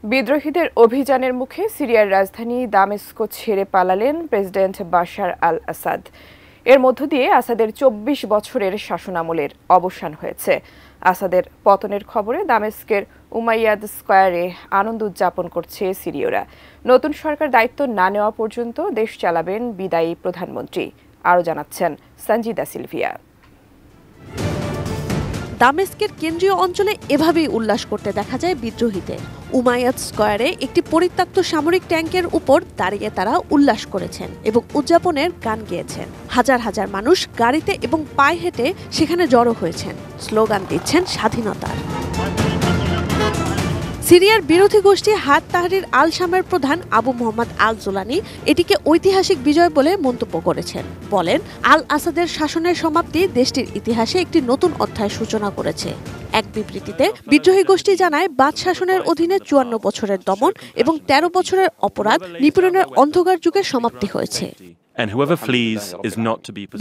বিদ্রোহীদের অভিযানের মুখে সিরিয়ার রাজধানী দামেস্ক ছেড়ে পালালেন প্রেসিডেন্ট বাশার আল আসাদ। এর মধ্য দিয়ে আসাদের ২৪ বছরের শাসনামলের অবসান হয়েছে। আসাদের পতনের খবরে দামেস্কের উমাইয়াদ স্কয়ারে আনন্দ উদযাপন করছে সিরীয়রা। নতুন সরকার দায়িত্ব না নেওয়া পর্যন্ত দেশ চালাবেন বিদায়ী প্রধানমন্ত্রী। আরও জানাচ্ছেন সঞ্জিদা সিলভিয়া। দামেস্কের কেন্দ্রীয় অঞ্চলে এভাবেই উল্লাস করতে দেখা যায় বিদ্রোহীদের। উমাইয়াদ স্কয়ারে একটি পরিত্যক্ত সামরিক ট্যাঙ্কের উপর দাঁড়িয়ে তারা উল্লাস করেছেন এবং উদযাপনের গান গেয়েছেন। হাজার হাজার মানুষ গাড়িতে এবং পায়ে হেঁটে সেখানে জড়ো হয়েছেন, স্লোগান দিচ্ছেন স্বাধীনতার। সিরিয়ার বিরোধী গোষ্ঠী হাত তাহরির আল শামের প্রধান আবু মোহাম্মদ আল জোলানি এটিকে ঐতিহাসিক বিজয় বলে মন্তব্য করেছেন। বলেন, আল আসাদের শাসনের সমাপ্তি দেশটির ইতিহাসে একটি নতুন অধ্যায়ের সূচনা করেছে। এক বিবৃতিতে বিদ্রোহী গোষ্ঠী জানায়, বাদ শাসনের অধীনে ৫৪ বছরের দমন এবং ১৩ বছরের অপরাধ নিপীড়নের অন্ধকার যুগের সমাপ্তি হয়েছে।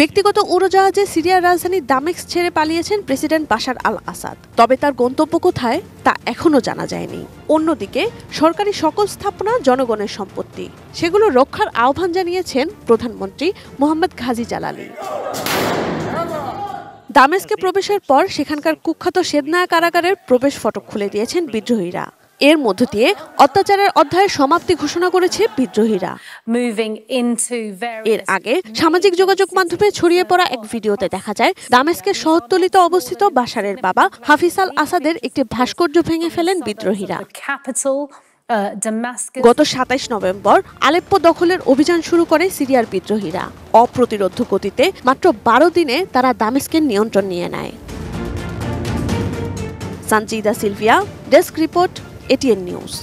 ব্যক্তিগত উড়োজাহাজে সিরিয়ার রাজধানী দামেস্ক ছেড়ে পালিয়েছেন প্রেসিডেন্ট বাশার আল আসাদ। তবে তার গন্তব্য কোথায় তা এখনো জানা যায়নি। অন্যদিকে সরকারি সকল স্থাপনা জনগণের সম্পত্তি, সেগুলো রক্ষার আহ্বান জানিয়েছেন প্রধানমন্ত্রী মোহাম্মদ ঘাজি জালালি। দামেস্কে প্রবেশের পর সেখানকার কুখ্যাত শেদনায়া কারাগারের প্রবেশ ফটক খুলে দিয়েছেন বিদ্রোহীরা। এর মধ্য দিয়ে অত্যাচারের অধ্যায়ের সমাপ্তি ঘোষণা করেছে বিদ্রোহীরা। এর আগে সামাজিক যোগাযোগ মাধ্যমে ছড়িয়ে পড়া এক ভিডিওতে দেখা যায়, দামেস্কের শহরতলিতে অবস্থিত বাশারের বাবা হাফিজ আল আসাদের একটি ভাস্কর্য ভেঙে ফেলেন বিদ্রোহীরা। গত ২৭ নভেম্বর আলেপ্পো দখলের অভিযান শুরু করে সিরিয়ার বিদ্রোহীরা। অপ্রতিরোধ গতিতে মাত্র ১২ দিনে তারা দামেস্কের নিয়ন্ত্রণ নিয়ে নেয়। Sanjida Sylvia, desk report, ATN news.